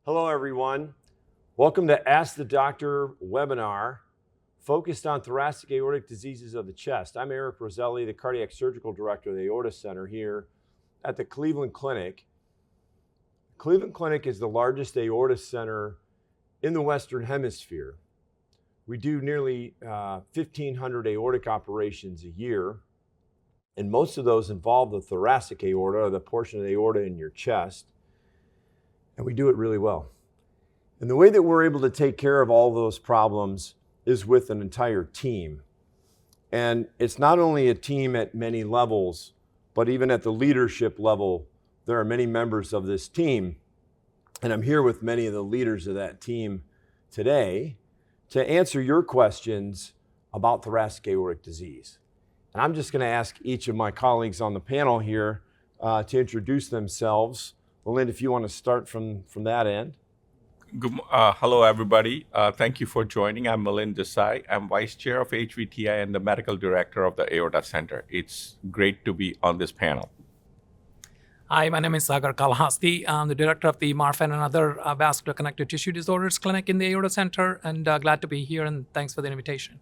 Hello, everyone. Welcome to Ask the Doctor webinar focused on thoracic aortic diseases of the chest. I'm Eric Roselli, the Cardiac Surgical Director of the Aorta Center here at the Cleveland Clinic. Cleveland Clinic is the largest aorta center in the Western Hemisphere. We do nearly 1,500 aortic operations a year, and most of those involve the thoracic aorta, or the portion of the aorta in your chest, and we do it really well. And the way that we're able to take care of all those problems is with an entire team. And it's not only a team at many levels, but even at the leadership level, there are many members of this team. And I'm here with many of the leaders of that team today to answer your questions about thoracic aortic disease. And I'm just going to ask each of my colleagues on the panel here to introduce themselves. Melinda, if you want to start from that end. Hello, everybody. Thank you for joining. I'm Milind Desai. I'm Vice Chair of HVTI and the Medical Director of the Aorta Center. It's great to be on this panel. Hi, my name is Sagar Kalhasti. I'm the Director of the Marfan and other vascular connective tissue disorders clinic in the Aorta Center, and glad to be here, and thanks for the invitation.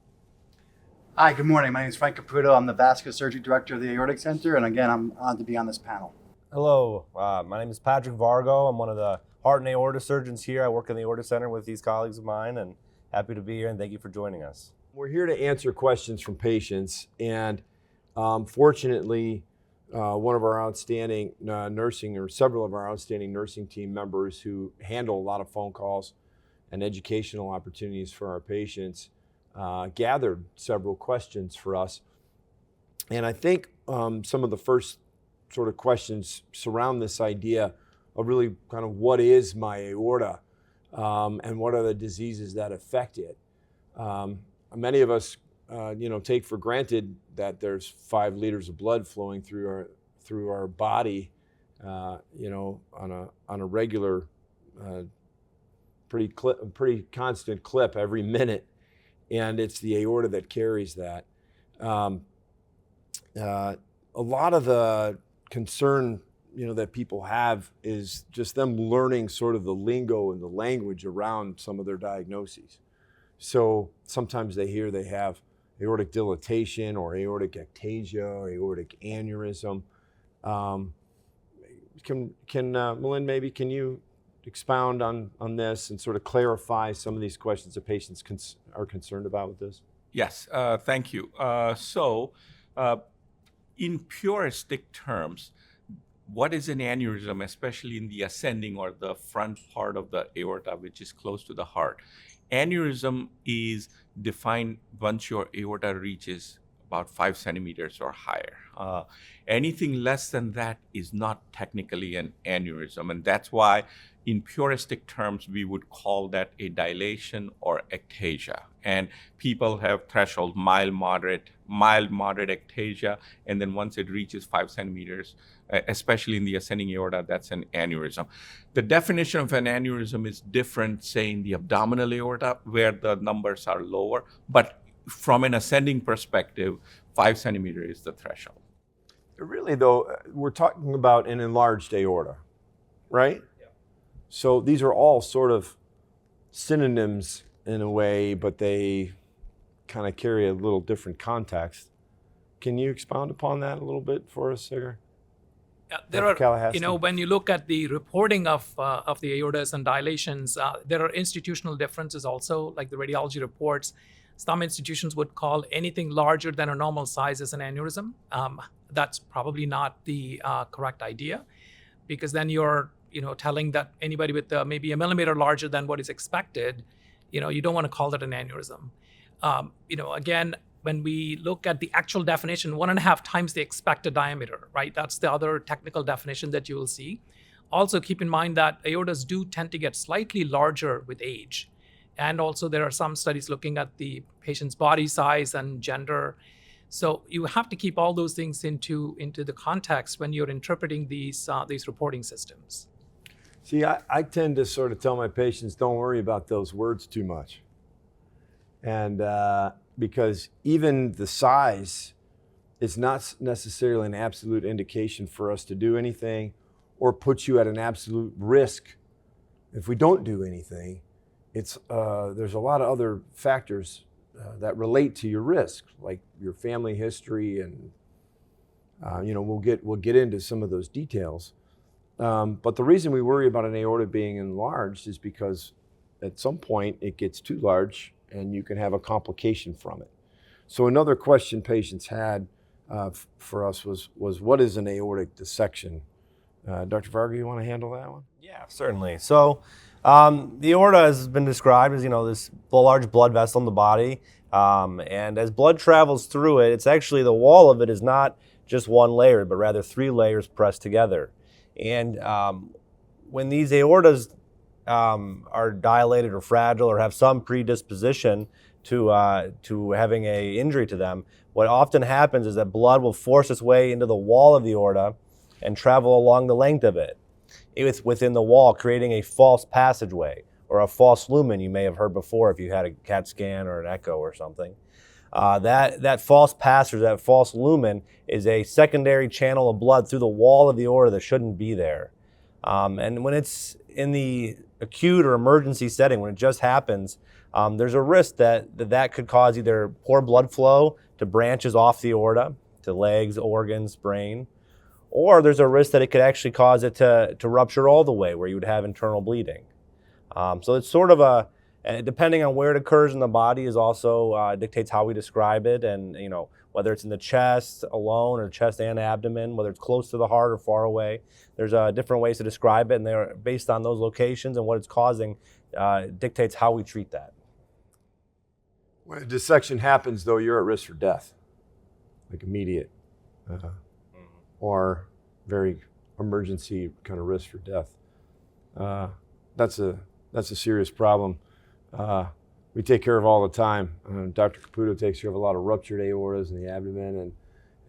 Hi, good morning. My name is Frank Caputo. I'm the Vascular Surgery Director of the Aortic Center, and again, I'm honored to be on this panel. Hello, my name is Patrick Vargo. I'm one of the heart and aorta surgeons here. I work in the Aorta Center with these colleagues of mine, and happy to be here, and thank you for joining us. We're here to answer questions from patients, and fortunately, one of our outstanding several of our outstanding nursing team members who handle a lot of phone calls and educational opportunities for our patients gathered several questions for us. And I think some of the first sort of questions surround this idea of really kind of what is my aorta and what are the diseases that affect it. Many of us take for granted that there's 5 liters of blood flowing through our body, on a regular, pretty constant clip every minute, and it's the aorta that carries that. A lot of the concern that people have is just them learning sort of the lingo and the language around some of their diagnoses. So sometimes they hear they have aortic dilatation or aortic ectasia or aortic aneurysm. Milind, maybe can you expound on this and sort of clarify some of these questions that patients are concerned about with this? Yes, thank you. In puristic terms, what is an aneurysm, especially in the ascending or the front part of the aorta, which is close to the heart? Aneurysm is defined once your aorta reaches about 5 centimeters or higher. Anything less than that is not technically an aneurysm, and that's why in puristic terms we would call that a dilation or ectasia. And people have threshold mild, moderate ectasia, and then once it reaches 5 centimeters, especially in the ascending aorta, that's an aneurysm. The definition of an aneurysm is different, say, in the abdominal aorta, where the numbers are lower, but from an ascending perspective, 5 centimeters is the threshold. Really, though, we're talking about an enlarged aorta, right? Yeah. So these are all sort of synonyms in a way, but they kind of carry a little different context. Can you expound upon that a little bit for us, Sagar? There are, when you look at the reporting of the aortas and dilations, there are institutional differences also, like the radiology reports. Some institutions would call anything larger than a normal size as an aneurysm. That's probably not the correct idea, because then you're telling that anybody with maybe a millimeter larger than what is expected, you don't want to call that an aneurysm. Again, when we look at the actual definition, 1.5 times the expected diameter, right? That's the other technical definition that you will see. Also keep in mind that aortas do tend to get slightly larger with age. And also there are some studies looking at the patient's body size and gender. So you have to keep all those things into the context when you're interpreting these reporting systems. See, I tend to sort of tell my patients, don't worry about those words too much. And because even the size is not necessarily an absolute indication for us to do anything or put you at an absolute risk if we don't do anything, there's a lot of other factors that relate to your risk, like your family history, and we'll get into some of those details. But the reason we worry about an aorta being enlarged is because at some point it gets too large and you can have a complication from it. So another question patients had for us was what is an aortic dissection? Dr. Varga, you want to handle that one? Yeah, certainly. So the aorta has been described as, this large blood vessel in the body. And as blood travels through it, it's actually the wall of it is not just one layer, but rather 3 layers pressed together. And when these aortas are dilated or fragile or have some predisposition to having an injury to them, what often happens is that blood will force its way into the wall of the aorta and travel along the length of it within the wall, creating a false passageway or a false lumen you may have heard before if you had a CAT scan or an echo or something. That false passage, that false lumen, is a secondary channel of blood through the wall of the aorta that shouldn't be there. And when it's in the acute or emergency setting, when it just happens, there's a risk that could cause either poor blood flow to branches off the aorta, to legs, organs, brain, or there's a risk that it could actually cause it to rupture all the way, where you would have internal bleeding. So it's sort of depending on where it occurs in the body is also dictates how we describe it, and whether it's in the chest alone or chest and abdomen, whether it's close to the heart or far away. There's different ways to describe it, and they're based on those locations and what it's causing dictates how we treat that. When a dissection happens, though, you're at risk for death, like immediate, or very emergency kind of risk for death. That's a serious problem. We take care of all the time. Dr. Caputo takes care of a lot of ruptured aortas in the abdomen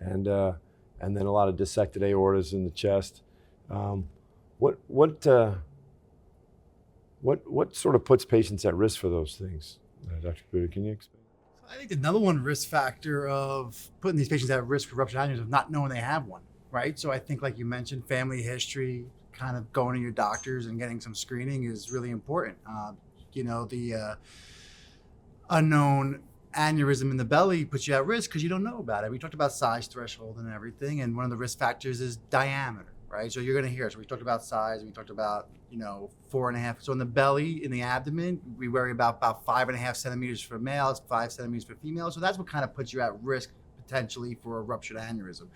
and then a lot of dissected aortas in the chest. What sort of puts patients at risk for those things? Dr. Caputo, can you explain? I think the number one risk factor of putting these patients at risk for ruptured aneurysm is not knowing they have one, right? So I think, like you mentioned, family history, kind of going to your doctors and getting some screening is really important. The unknown aneurysm in the belly puts you at risk because you don't know about it. We talked about size threshold and everything, and one of the risk factors is diameter, right? So you're going to hear, so we talked about size, we talked about 4.5. So in the belly, in the abdomen, we worry about 5.5 centimeters for males, 5 centimeters for females. So that's what kind of puts you at risk potentially for a ruptured aneurysm.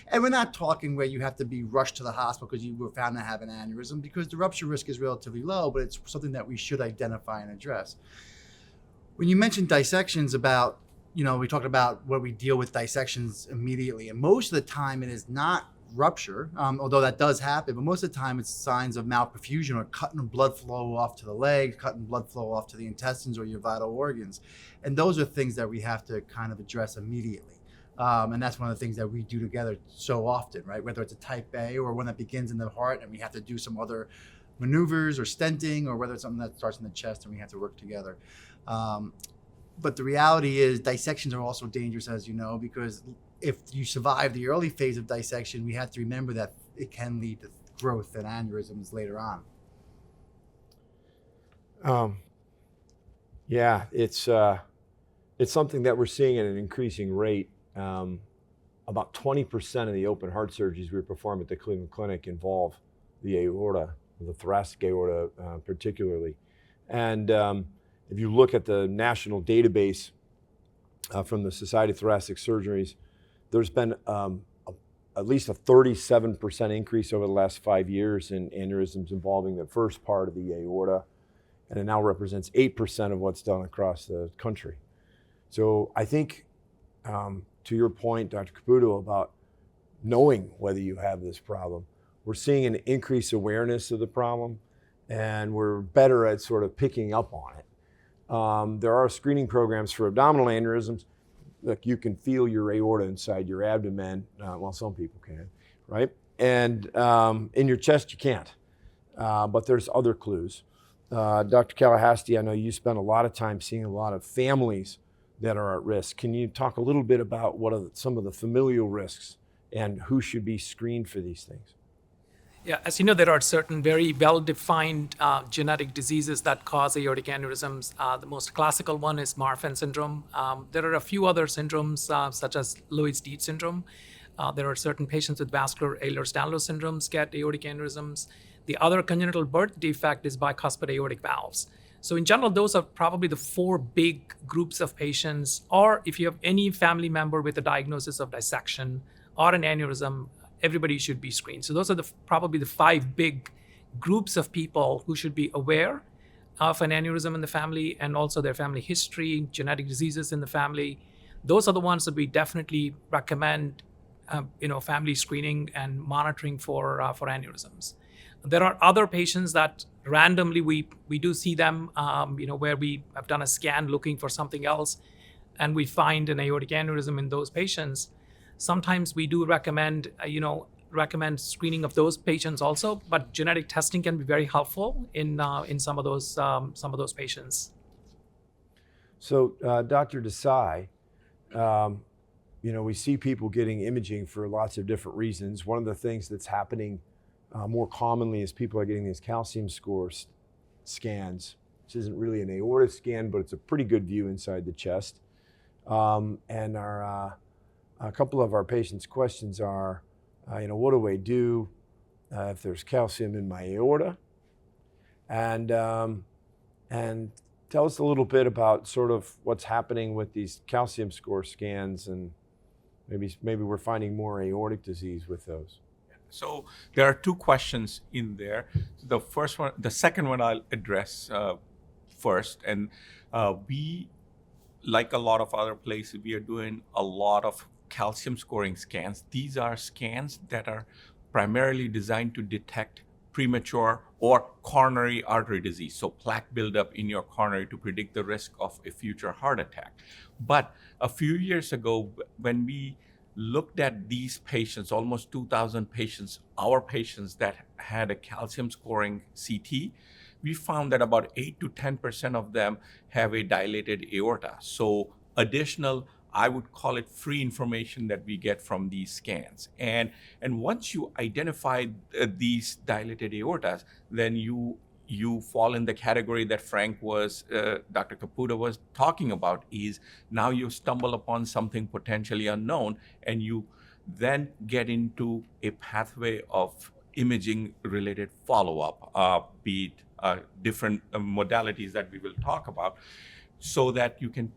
And we're not talking where you have to be rushed to the hospital because you were found to have an aneurysm, because the rupture risk is relatively low, but it's something that we should identify and address. When you mentioned dissections, about, we talked about what we deal with dissections immediately, and most of the time it is not rupture, although that does happen, but most of the time it's signs of malperfusion or cutting blood flow off to the legs, cutting blood flow off to the intestines or your vital organs. And those are things that we have to kind of address immediately. And that's one of the things that we do together so often, right? Whether it's a type A or one that begins in the heart and we have to do some other maneuvers or stenting, or whether it's something that starts in the chest and we have to work together. But the reality is dissections are also dangerous, as you know, because if you survive the early phase of dissection, we have to remember that it can lead to growth and aneurysms later on. Yeah, it's something that we're seeing at an increasing rate. About 20% of the open heart surgeries we perform at the Cleveland Clinic involve the aorta, the thoracic aorta particularly. And if you look at the national database from the Society of Thoracic Surgeries, there's been at least a 37% increase over the last 5 years in aneurysms involving the first part of the aorta, and it now represents 8% of what's done across the country. So I think, to your point, Dr. Caputo, about knowing whether you have this problem, we're seeing an increased awareness of the problem, and we're better at sort of picking up on it. There are screening programs for abdominal aneurysms. Look, you can feel your aorta inside your abdomen. Well, some people can, right? And in your chest, you can't. But there's other clues. Dr. Kalahasti, I know you spend a lot of time seeing a lot of families that are at risk. Can you talk a little bit about what are some of the familial risks and who should be screened for these things? Yeah, as you know, there are certain very well-defined genetic diseases that cause aortic aneurysms. The most classical one is Marfan syndrome. There are a few other syndromes, such as Loeys-Dietz syndrome. There are certain patients with vascular Ehlers-Danlos syndromes get aortic aneurysms. The other congenital birth defect is bicuspid aortic valves. So in general, those are probably the four big groups of patients, or if you have any family member with a diagnosis of dissection or an aneurysm, everybody should be screened. So those are probably the five big groups of people who should be aware of an aneurysm in the family and also their family history, genetic diseases in the family. Those are the ones that we definitely recommend, family screening and monitoring for aneurysms. There are other patients that randomly we do see them, where we have done a scan looking for something else, and we find an aortic aneurysm in those patients. Sometimes we do recommend screening of those patients also, but genetic testing can be very helpful in some of those patients. So, Dr. Desai, we see people getting imaging for lots of different reasons. One of the things that's happening more commonly is people are getting these calcium score scans, which isn't really an aortic scan, but it's a pretty good view inside the chest. And a couple of our patients' questions are, what do I do if there's calcium in my aorta? And tell us a little bit about sort of what's happening with these calcium score scans, and maybe we're finding more aortic disease with those. So there are two questions in there. The second one I'll address first, and we, like a lot of other places, we are doing a lot of calcium scoring scans. These are scans that are primarily designed to detect premature or coronary artery disease, so plaque buildup in your coronary to predict the risk of a future heart attack. But a few years ago, when we looked at these patients, almost 2,000 patients, our patients that had a calcium scoring CT, we found that about 8 to 10% of them have a dilated aorta. So additional, I would call it free information that we get from these scans. And once you identify these dilated aortas, then you fall in the category that Dr. Caputo was talking about, is now you stumble upon something potentially unknown, and you then get into a pathway of imaging-related follow-up, be it different modalities that we will talk about, so that you can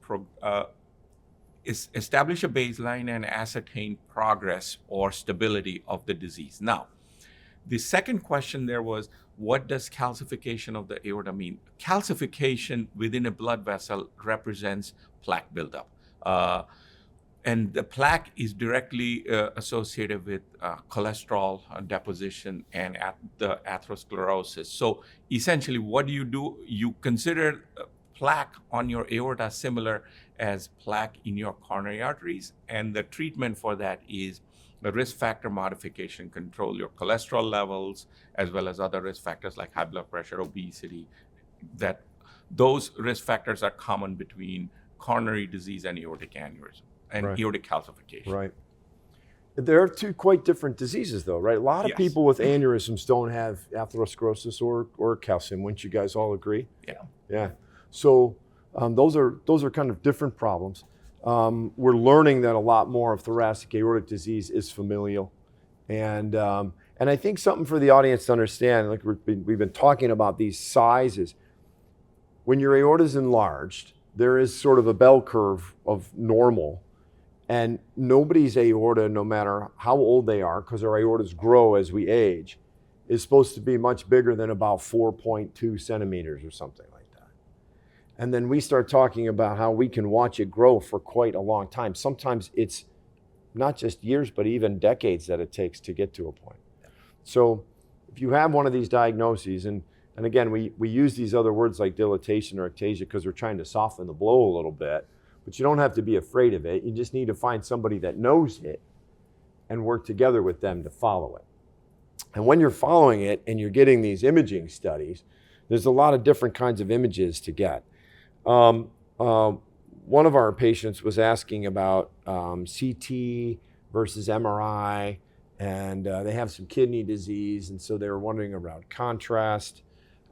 establish a baseline and ascertain progress or stability of the disease. Now, the second question there was, what does calcification of the aorta mean? Calcification within a blood vessel represents plaque buildup. And the plaque is directly associated with cholesterol deposition and the atherosclerosis. So essentially, what do? You consider plaque on your aorta similar as plaque in your coronary arteries, and the treatment for that is the risk factor modification, control your cholesterol levels, as well as other risk factors like high blood pressure, obesity. That those risk factors are common between coronary disease and aortic aneurysm and Right. aortic calcification. Right. There are two quite different diseases, though, right? A lot of Yes. people with aneurysms don't have atherosclerosis or calcium. Wouldn't you guys all agree? Yeah. Yeah. So those are kind of different problems. We're learning that a lot more of thoracic aortic disease is familial, and I think something for the audience to understand, like we've been talking about these sizes. When your aorta is enlarged, there is sort of a bell curve of normal, and nobody's aorta, no matter how old they are, because our aortas grow as we age, is supposed to be much bigger than about 4.2 centimeters or something like that. And then we start talking about how we can watch it grow for quite a long time. Sometimes it's not just years, but even decades that it takes to get to a point. So if you have one of these diagnoses, and again, we use these other words like dilatation or ectasia because we're trying to soften the blow a little bit, but you don't have to be afraid of it. You just need to find somebody that knows it and work together with them to follow it. And when you're following it and you're getting these imaging studies, there's a lot of different kinds of images to get. One of our patients was asking about CT versus MRI and they have some kidney disease, and so they were wondering around contrast.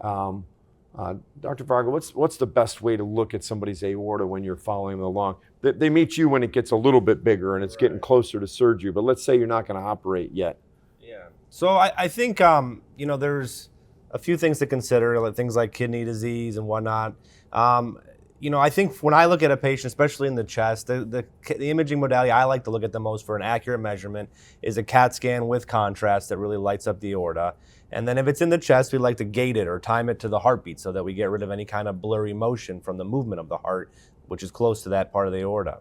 Dr. Varga, what's the best way to look at somebody's aorta when you're following them along? They meet you when it gets a little bit bigger and it's getting closer to surgery, but let's say you're not going to operate yet. Yeah. So I think there's a few things to consider, like things like kidney disease and whatnot. I think when I look at a patient, especially in the chest, the imaging modality I like to look at the most for an accurate measurement is a CAT scan with contrast that really lights up the aorta. And then if it's in the chest, we like to gate it or time it to the heartbeat so that we get rid of any kind of blurry motion from the movement of the heart, which is close to that part of the aorta.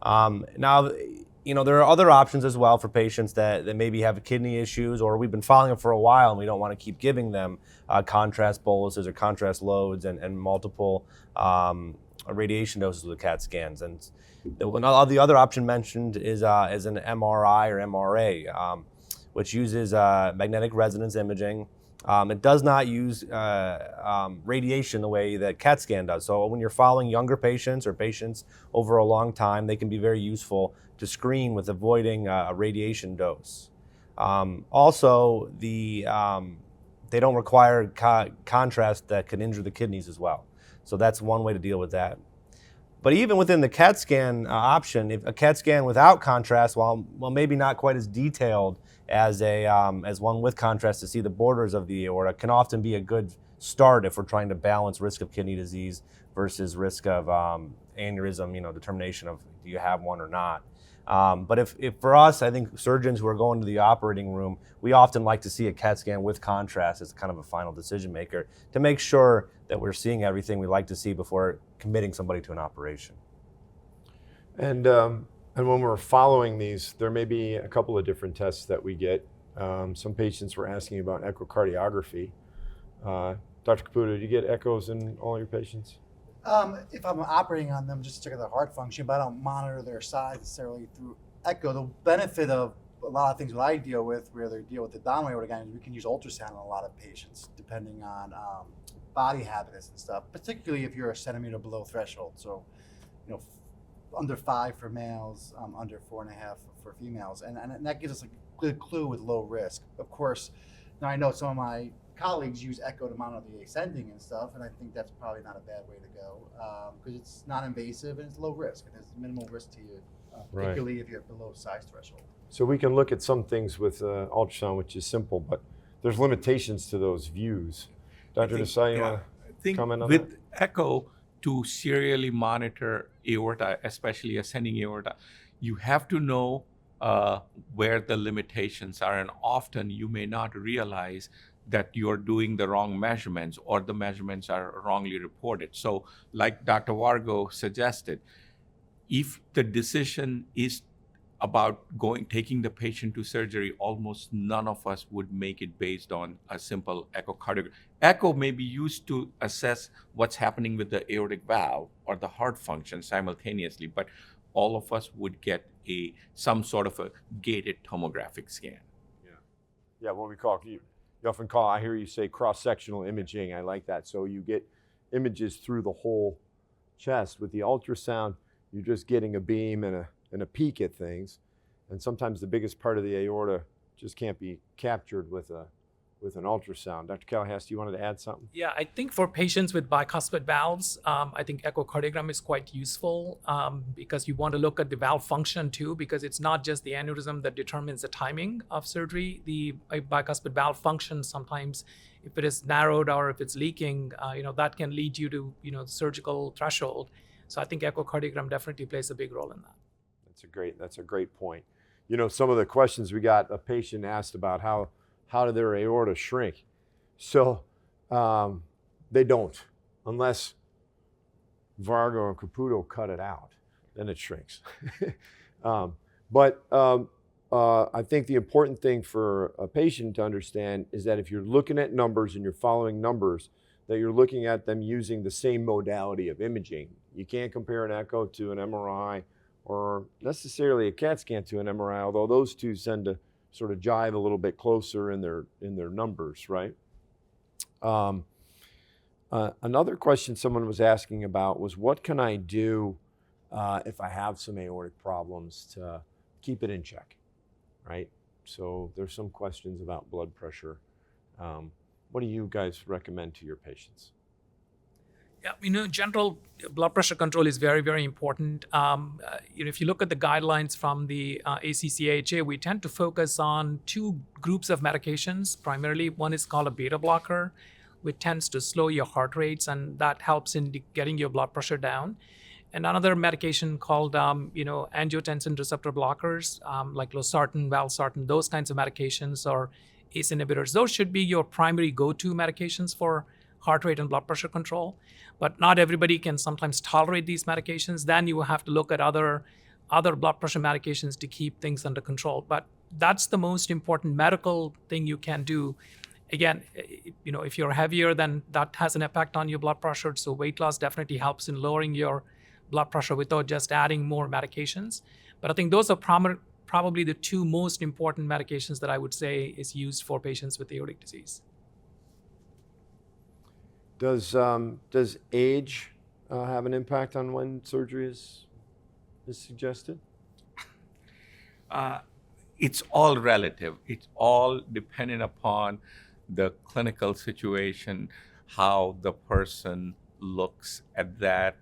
Now, there are other options as well for patients that maybe have kidney issues, or we've been following them for a while and we don't want to keep giving them contrast boluses or contrast loads and multiple radiation doses with CAT scans. And the other option mentioned is an MRI or MRA, which uses magnetic resonance imaging. It does not use radiation the way that CAT scan does. So when you're following younger patients or patients over a long time, they can be very useful to screen with avoiding a radiation dose. Also, they don't require contrast that can injure the kidneys as well. So that's one way to deal with that. But even within the CAT scan option, if a CAT scan without contrast, while maybe not quite as detailed as one with contrast to see the borders of the aorta, can often be a good start if we're trying to balance risk of kidney disease versus risk of aneurysm, determination of do you have one or not. But if for us, I think surgeons who are going to the operating room, we often like to see a CAT scan with contrast as kind of a final decision maker to make sure that we're seeing everything we like to see before committing somebody to an operation. And when we're following these, there may be a couple of different tests that we get. Some patients were asking about echocardiography. Dr. Caputo, do you get echoes in all your patients? If I'm operating on them, just to check their heart function, but I don't monitor their size necessarily through echo. The benefit of a lot of things that I deal with, where they deal with the dominant aortic is we can use ultrasound on a lot of patients, depending on body habitus and stuff, particularly if you're a centimeter below threshold. So, under 5 for males, under 4.5 for females. And that gives us a good clue with low risk. Of course, now I know some of my colleagues use echo to monitor the ascending and stuff, and I think that's probably not a bad way to go because it's non-invasive and it's low risk. It has minimal risk to you, particularly if you're below size threshold. So we can look at some things with ultrasound, which is simple, but there's limitations to those views. Dr. Desai, you want to comment on that? With echo, to serially monitor aorta, especially ascending aorta, you have to know where the limitations are, and often you may not realize that you're doing the wrong measurements or the measurements are wrongly reported. So like Dr. Vargo suggested, if the decision is about taking the patient to surgery, almost none of us would make it based on a simple echocardiogram. Echo may be used to assess what's happening with the aortic valve or the heart function simultaneously, but all of us would get some sort of a gated tomographic scan. Yeah, what we call, you often call, I hear you say cross-sectional imaging. I like that. So you get images through the whole chest. With the ultrasound, you're just getting a beam and a peek at things. And sometimes the biggest part of the aorta just can't be captured with an ultrasound. Dr. Calahast, you wanted to add something? Yeah, I think for patients with bicuspid valves, I think echocardiogram is quite useful because you want to look at the valve function too, because it's not just the aneurysm that determines the timing of surgery. The bicuspid valve function sometimes, if it is narrowed or if it's leaking, that can lead you to surgical threshold. So I think echocardiogram definitely plays a big role in that. That's a great point. Some of the questions we got, a patient asked about how did their aorta shrink? So they don't, unless Vargo and Caputo cut it out, then it shrinks. But I think the important thing for a patient to understand is that if you're looking at numbers and you're following numbers, that you're looking at them using the same modality of imaging. You can't compare an echo to an MRI or necessarily a CAT scan to an MRI, although those two tend to sort of jive a little bit closer in their numbers, right? Another question someone was asking about was, what can I do if I have some aortic problems to keep it in check, right? So there's some questions about blood pressure. What do you guys recommend to your patients? Yeah, general blood pressure control is very, very important. If you look at the guidelines from the ACC/AHA, we tend to focus on two groups of medications. Primarily, one is called a beta blocker, which tends to slow your heart rates, and that helps in getting your blood pressure down. And another medication called, angiotensin receptor blockers, like losartan, valsartan, those kinds of medications, or ACE inhibitors. Those should be your primary go-to medications for heart rate and blood pressure control. But not everybody can sometimes tolerate these medications. Then you will have to look at other blood pressure medications to keep things under control. But that's the most important medical thing you can do. Again, if you're heavier, then that has an effect on your blood pressure. So weight loss definitely helps in lowering your blood pressure without just adding more medications. But I think those are probably the two most important medications that I would say is used for patients with aortic disease. Does age have an impact on when surgery is suggested? It's all relative. It's all dependent upon the clinical situation, how the person looks at that,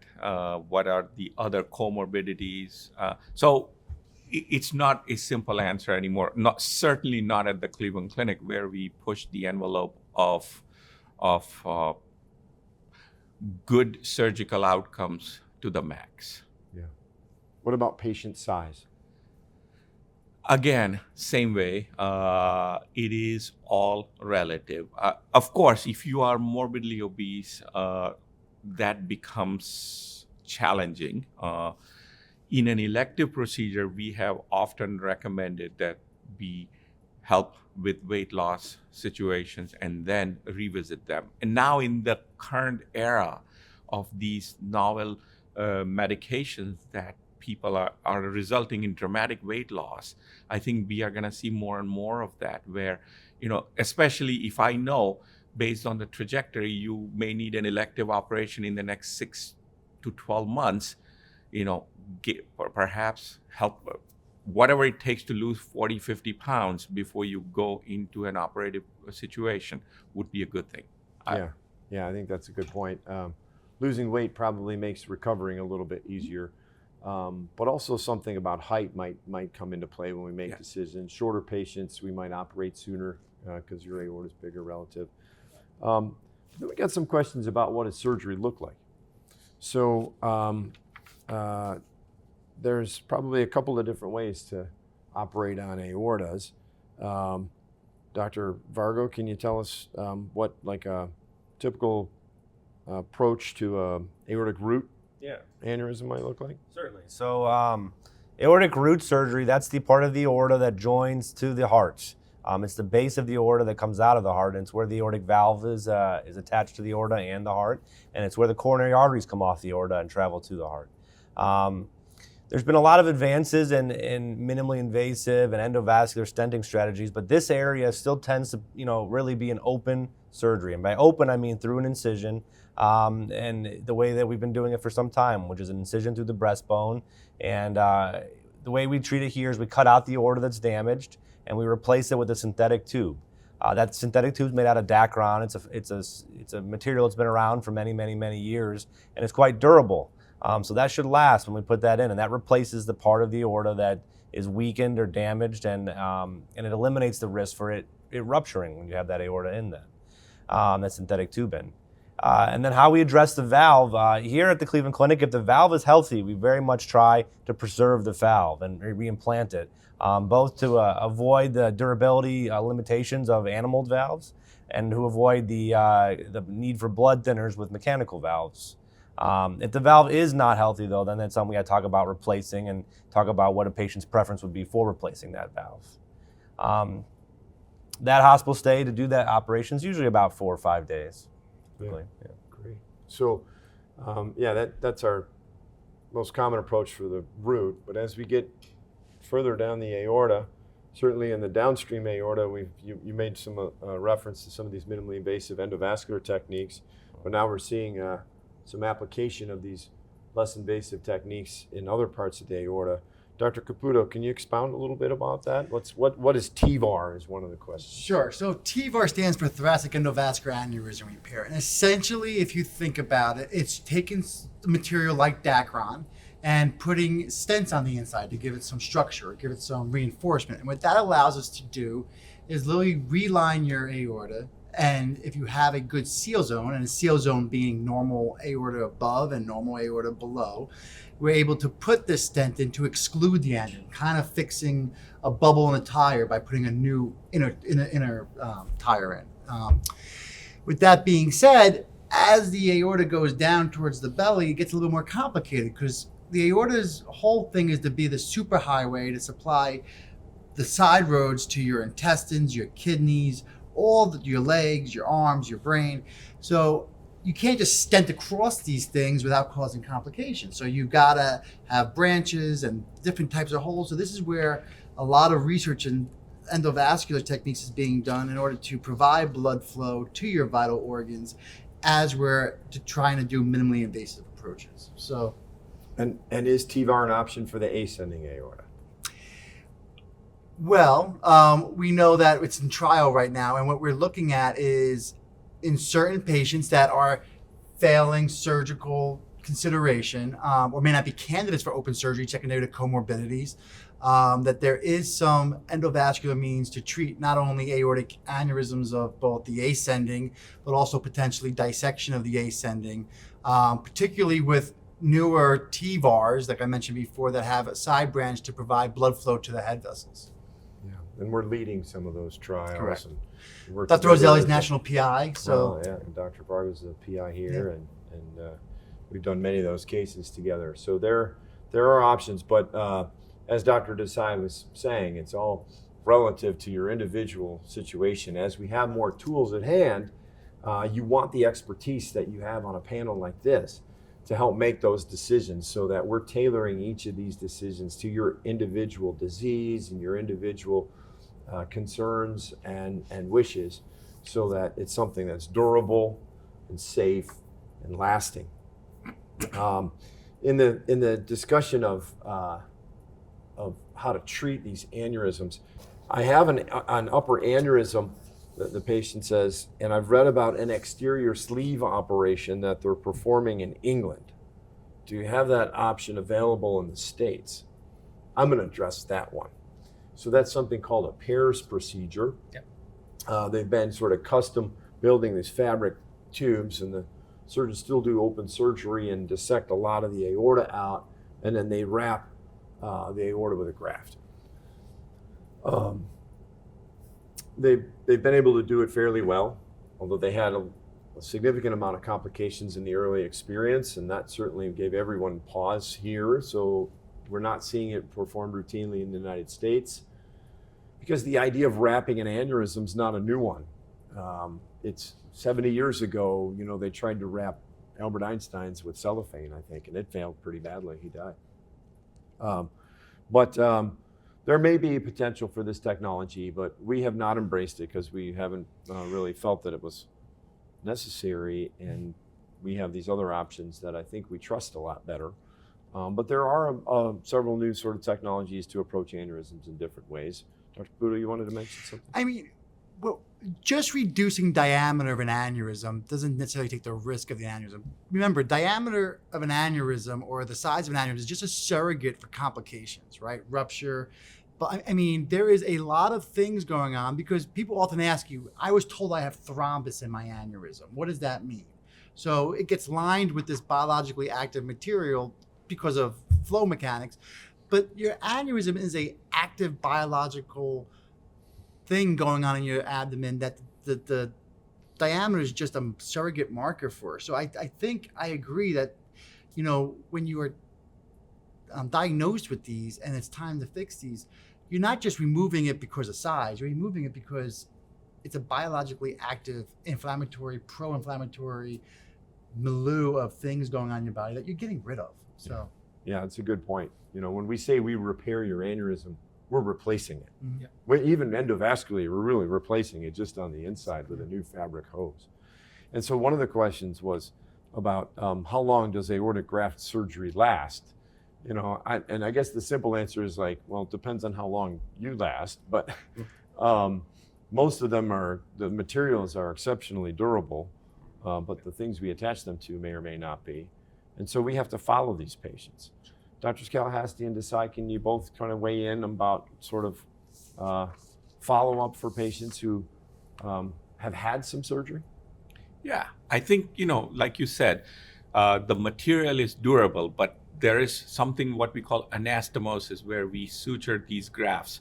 what are the other comorbidities. So it's not a simple answer anymore. Certainly not at the Cleveland Clinic, where we push the envelope of good surgical outcomes to the max. Yeah. What about patient size? Again, same way, it is all relative. Of course, if you are morbidly obese, that becomes challenging. In an elective procedure, we have often recommended that we help with weight loss situations and then revisit them. And now in the current era of these novel medications that people are resulting in dramatic weight loss, I think we are going to see more and more of that, where, especially if I know based on the trajectory, you may need an elective operation in the next 6 to 12 months, perhaps help whatever it takes to lose 40, 50 pounds before you go into an operative situation would be a good thing. Yeah, I think that's a good point. Losing weight probably makes recovering a little bit easier. But also something about height might come into play when we make decisions. Shorter patients, we might operate sooner because your aorta is bigger relative. Then we got some questions about what does surgery look like. So there's probably a couple of different ways to operate on aortas. Dr. Vargo, can you tell us what like a typical approach to a aortic root aneurysm might look like? Certainly. So aortic root surgery, that's the part of the aorta that joins to the heart. It's the base of the aorta that comes out of the heart, and it's where the aortic valve is attached to the aorta and the heart, and it's where the coronary arteries come off the aorta and travel to the heart. There's been a lot of advances in minimally invasive and endovascular stenting strategies, but this area still tends to, really be an open surgery. And by open, I mean through an incision, and the way that we've been doing it for some time, which is an incision through the breastbone. And the way we treat it here is we cut out the aorta that's damaged, and we replace it with a synthetic tube. That synthetic tube is made out of Dacron. It's a material that's been around for many, many, many years, and it's quite durable. So that should last when we put that in, and that replaces the part of the aorta that is weakened or damaged, and it eliminates the risk for it rupturing when you have that aorta in that synthetic tube in. And then how we address the valve, here at the Cleveland Clinic, if the valve is healthy, we very much try to preserve the valve and reimplant it, both to avoid the durability limitations of animal valves and to avoid the need for blood thinners with mechanical valves. If the valve is not healthy, though, then that's something we got to talk about replacing and talk about what a patient's preference would be for replacing that valve. That hospital stay to do that operation is usually about 4 or 5 days. Yeah. Great. So, that's our most common approach for the root. But as we get further down the aorta, certainly in the downstream aorta, you made some reference to some of these minimally invasive endovascular techniques, but now we're seeing some application of these less invasive techniques in other parts of the aorta. Dr. Caputo, can you expound a little bit about that? What is TEVAR is one of the questions. Sure. So TEVAR stands for thoracic endovascular aneurysm repair. And essentially, if you think about it, it's taking material like Dacron and putting stents on the inside to give it some structure, give it some reinforcement. And what that allows us to do is literally reline your aorta. And if you have a good seal zone, and a seal zone being normal aorta above and normal aorta below, we're able to put this stent in to exclude the aneurysm, kind of fixing a bubble in a tire by putting a new inner tire in. With that being said, as the aorta goes down towards the belly, it gets a little more complicated because the aorta's whole thing is to be the superhighway to supply the side roads to your intestines, your kidneys, your legs, your arms, your brain. So you can't just stent across these things without causing complications. So you gotta have branches and different types of holes. So this is where a lot of research in endovascular techniques is being done in order to provide blood flow to your vital organs as we're trying to do minimally invasive approaches. So, and is TEVAR an option for the ascending aorta? Well, we know that it's in trial right now, and what we're looking at is in certain patients that are failing surgical consideration or may not be candidates for open surgery, secondary to comorbidities, that there is some endovascular means to treat not only aortic aneurysms of both the ascending, but also potentially dissection of the ascending, particularly with newer TEVARs, like I mentioned before, that have a side branch to provide blood flow to the head vessels. Yeah, and we're leading some of those trials. Correct. And Dr. Roselli's national PI. So yeah, and Dr. Varga's the PI here, and we've done many of those cases together. So there are options, but as Dr. Desai was saying, it's all relative to your individual situation. As we have more tools at hand, you want the expertise that you have on a panel like this to help make those decisions, so that we're tailoring each of these decisions to your individual disease and your individual concerns and wishes, so that it's something that's durable and safe and lasting. In the discussion of how to treat these aneurysms, I have an upper aneurysm that the patient says, and I've read about an exterior sleeve operation that they're performing in England. Do you have that option available in the States? I'm going to address that one. So that's something called a Pears procedure. Yep. They've been sort of custom building these fabric tubes, and the surgeons still do open surgery and dissect a lot of the aorta out, and then they wrap the aorta with a graft. They've been able to do it fairly well, although they had a significant amount of complications in the early experience, and that certainly gave everyone pause here. So we're not seeing it performed routinely in the United States, because the idea of wrapping an aneurysm is not a new one. It's 70 years ago, they tried to wrap Albert Einstein's with cellophane, I think, and it failed pretty badly. He died. There may be potential for this technology, but we have not embraced it because we haven't really felt that it was necessary, and we have these other options that I think we trust a lot better. But there are several new sort of technologies to approach aneurysms in different ways. Dr. Caputo, you wanted to mention something? I mean, well, just reducing diameter of an aneurysm doesn't necessarily take the risk of the aneurysm. Remember, diameter of an aneurysm or the size of an aneurysm is just a surrogate for complications, right? Rupture. But I mean, there is a lot of things going on, because people often ask you, I was told I have thrombus in my aneurysm. What does that mean? So it gets lined with this biologically active material because of flow mechanics. But your aneurysm is an active biological thing going on in your abdomen that the diameter is just a surrogate marker for. So I think I agree that, when you are diagnosed with these and it's time to fix these, you're not just removing it because of size, you're removing it because it's a biologically active inflammatory, pro-inflammatory milieu of things going on in your body that you're getting rid of. So yeah, it's a good point. When we say we repair your aneurysm, we're replacing it. Mm-hmm. We're, even endovascularly, we're really replacing it just on the inside with a new fabric hose. And so one of the questions was about how long does aortic graft surgery last? You know, and I guess the simple answer is like, well, it depends on how long you last, but most of them the materials are exceptionally durable, but the things we attach them to may or may not be. And so we have to follow these patients. Drs. Kalahasti and Desai, can you both kind of weigh in about sort of follow-up for patients who have had some surgery? Yeah, I think, like you said, the material is durable, but there is something what we call anastomosis, where we suture these grafts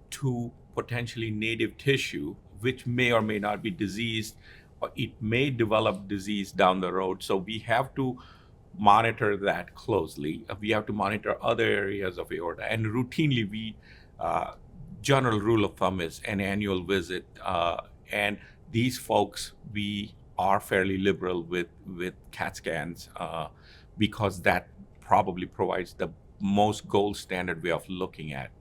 to potentially native tissue, which may or may not be diseased, or it may develop disease down the road. So we have to monitor that closely. We have to monitor other areas of aorta, and routinely general rule of thumb is an annual visit. And these folks, we are fairly liberal with CAT scans because that probably provides the most gold standard way of looking at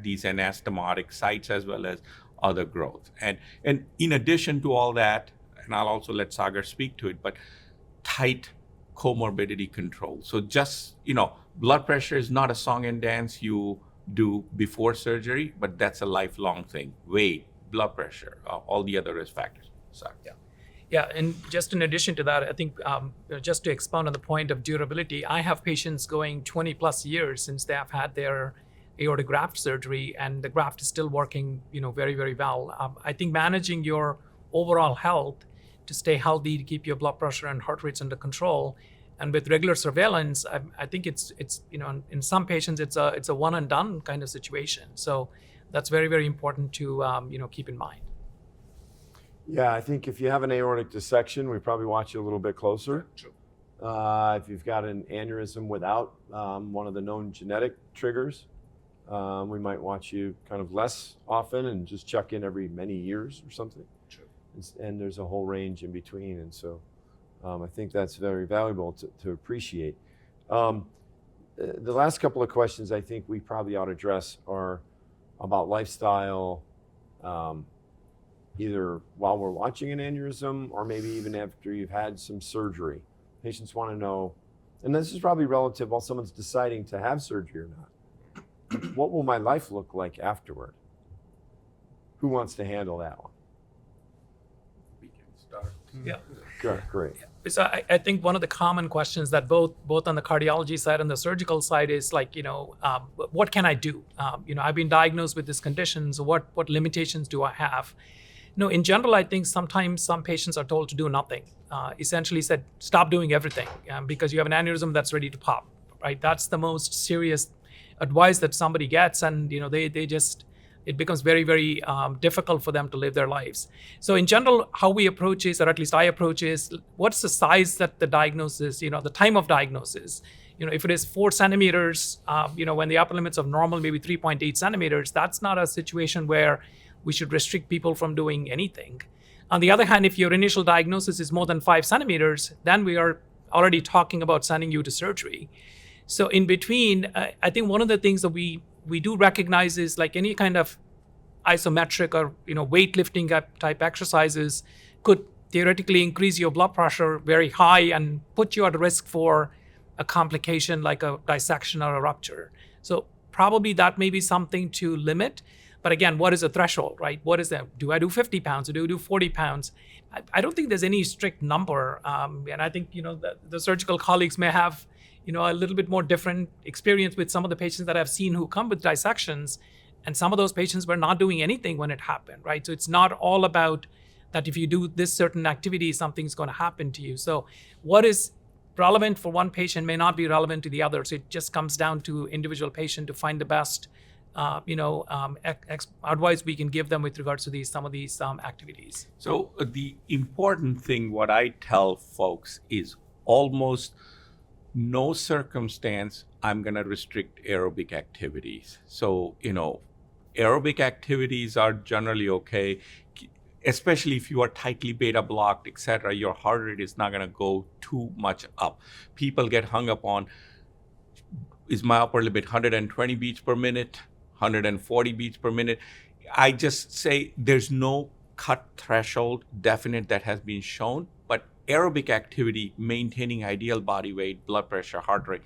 these anastomotic sites as well as other growth. And in addition to all that, and I'll also let Sagar speak to it, but tight comorbidity control. So just, blood pressure is not a song and dance you do before surgery, but that's a lifelong thing. Weight, blood pressure, all the other risk factors. Sorry. Yeah, and just in addition to that, I think just to expound on the point of durability, I have patients going 20 plus years since they have had their aortic graft surgery, and the graft is still working, very, very well. I think managing your overall health to stay healthy, to keep your blood pressure and heart rates under control, and with regular surveillance, I think it's in some patients it's a one and done kind of situation. So that's very, very important to keep in mind. Yeah, I think if you have an aortic dissection, we probably watch you a little bit closer. True. If you've got an aneurysm without one of the known genetic triggers, we might watch you kind of less often and just check in every many years or something. True. And there's a whole range in between. And so I think that's very valuable to appreciate. The last couple of questions I think we probably ought to address are about lifestyle, either while we're watching an aneurysm or maybe even after you've had some surgery. Patients want to know, and this is probably relative while someone's deciding to have surgery or not. What will my life look like afterward? Who wants to handle that one? We can start. Yeah. Great. So I think one of the common questions that both on the cardiology side and the surgical side is like, what can I do? I've been diagnosed with this condition, so what limitations do I have? In general, I think sometimes some patients are told to do nothing. Essentially said, stop doing everything because you have an aneurysm that's ready to pop, right? That's the most serious advice that somebody gets, and it becomes very, very difficult for them to live their lives. So in general, how we approach is, or at least I approach is, what's the size that the diagnosis, the time of diagnosis? If it is 4 centimeters, when the upper limits of normal maybe 3.8 centimeters, that's not a situation where we should restrict people from doing anything. On the other hand, if your initial diagnosis is more than 5 centimeters, then we are already talking about sending you to surgery. So in between, I think one of the things that we do recognize is like any kind of isometric or weightlifting type exercises could theoretically increase your blood pressure very high and put you at risk for a complication like a dissection or a rupture. So probably that may be something to limit. But again, what is a threshold, right? What is that? Do I do 50 pounds or do I do 40 pounds? I don't think there's any strict number. And I think, the surgical colleagues may have, a little bit more different experience with some of the patients that I've seen who come with dissections. And some of those patients were not doing anything when it happened, right? So it's not all about that if you do this certain activity, something's going to happen to you. So what is relevant for one patient may not be relevant to the other. So it just comes down to individual patient to find the best advice we can give them with regards to some of these activities. So the important thing, what I tell folks is almost no circumstance I'm going to restrict aerobic activities. So, aerobic activities are generally okay, especially if you are tightly beta blocked, etc. Your heart rate is not going to go too much up. People get hung up on, is my upper limit 120 beats per minute? 140 beats per minute. I just say there's no cut threshold definite that has been shown, but aerobic activity, maintaining ideal body weight, blood pressure, heart rate,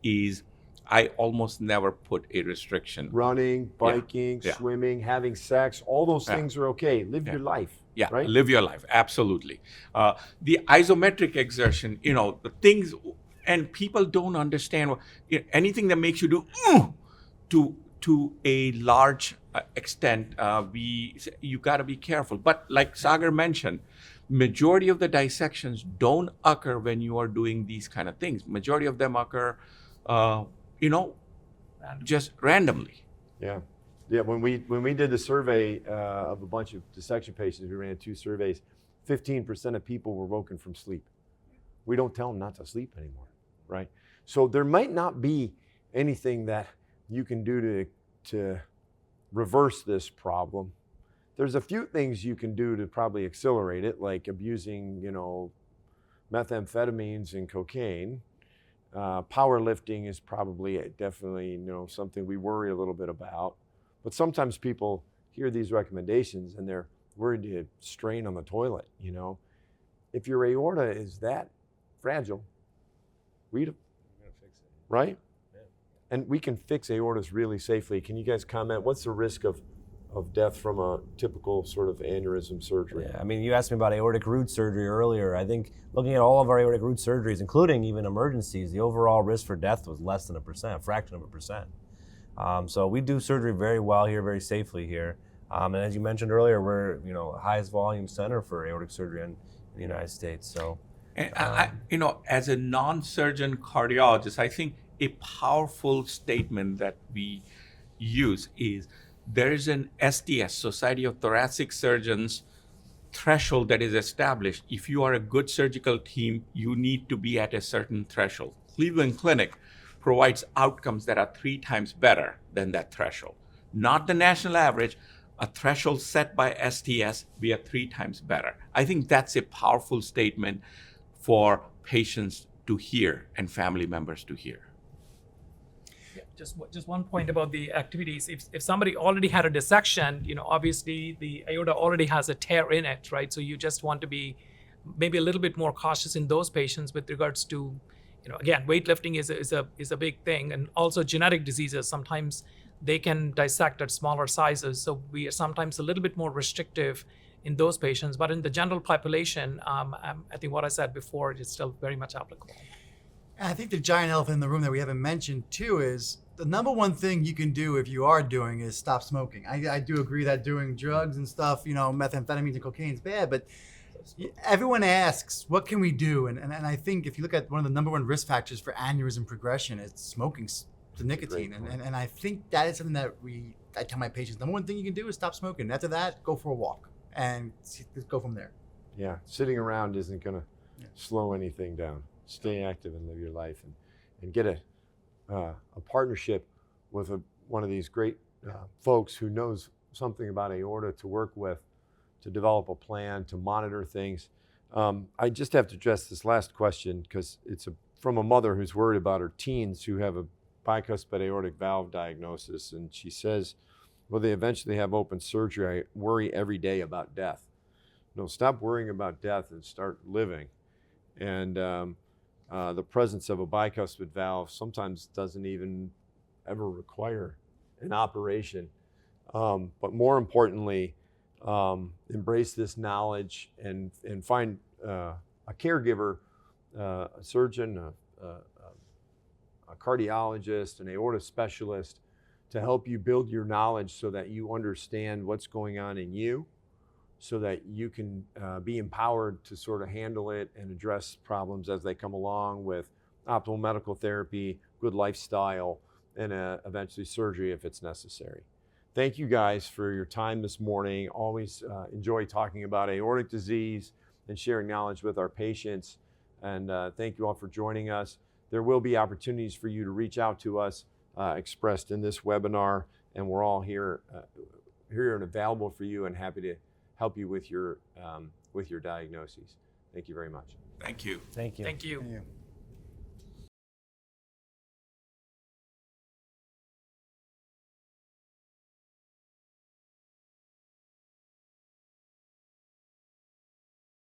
is I almost never put a restriction. Running, biking, Yeah. swimming, having sex, all those Yeah. things are okay. Live Yeah. your life. Yeah, Right? live your life, absolutely. The isometric exertion, the things, and people don't understand anything that makes you do to a large extent. You got to be careful. But like Sagar mentioned, majority of the dissections don't occur when you are doing these kind of things. Majority of them occur, just randomly. Yeah. Yeah, when we did the survey of a bunch of dissection patients, we ran 2 surveys, 15% of people were woken from sleep. We don't tell them not to sleep anymore, right? So there might not be anything that you can do to reverse this problem. There's a few things you can do to probably accelerate it, like abusing, methamphetamines and cocaine. Powerlifting is probably definitely, something we worry a little bit about. But sometimes people hear these recommendations and they're worried to strain on the toilet, If your aorta is that fragile, read it, right? Yeah. And we can fix aortas really safely. Can you guys comment? What's the risk of death from a typical sort of aneurysm surgery? Yeah, I mean, you asked me about aortic root surgery earlier. I think looking at all of our aortic root surgeries, including even emergencies, the overall risk for death was less than a fraction of a percent. So we do surgery very well here, very safely here. And as you mentioned earlier, we're highest volume center for aortic surgery in the United States. So, and as a non-surgeon cardiologist, I think a powerful statement that we use is there is an STS, Society of Thoracic Surgeons, threshold that is established. If you are a good surgical team, you need to be at a certain threshold. Cleveland Clinic provides outcomes that are 3 times better than that threshold. Not the national average, a threshold set by STS, we are 3 times better. I think that's a powerful statement for patients to hear and family members to hear. Yeah, just one point about the activities. If somebody already had a dissection, obviously the aorta already has a tear in it, right? So you just want to be maybe a little bit more cautious in those patients with regards to, again, weightlifting is a big thing, and also genetic diseases. Sometimes they can dissect at smaller sizes, so we are sometimes a little bit more restrictive in those patients. But in the general population, I think what I said before is still very much applicable. And I think the giant elephant in the room that we haven't mentioned too is the number one thing you can do if you are doing is stop smoking. I do agree that doing drugs and stuff, methamphetamines and cocaine is bad, but everyone asks, what can we do? And I think if you look at one of the number one risk factors for aneurysm progression, it's smoking, the nicotine. And I think that is something that I tell my patients, number one thing you can do is stop smoking. After that, go for a walk and go from there. Yeah, sitting around isn't going to slow anything down. Stay active and live your life, and get a partnership with one of these great folks who knows something about aorta to work with, to develop a plan, to monitor things. I just have to address this last question because it's from a mother who's worried about her teens who have a bicuspid aortic valve diagnosis, and she says, will they eventually have open surgery? I worry every day about death. No, stop worrying about death and start living. And the presence of a bicuspid valve sometimes doesn't even ever require an operation. But more importantly, embrace this knowledge and find a caregiver, a surgeon, a cardiologist, an aorta specialist to help you build your knowledge so that you understand what's going on in you, so that you can be empowered to sort of handle it and address problems as they come along with optimal medical therapy, good lifestyle, and eventually surgery if it's necessary. Thank you guys for your time this morning. Always enjoy talking about aortic disease and sharing knowledge with our patients. And thank you all for joining us. There will be opportunities for you to reach out to us expressed in this webinar, and we're all here and available for you and happy to help you with your diagnoses. Thank you very much. Thank you. Thank you. Thank you. Yeah.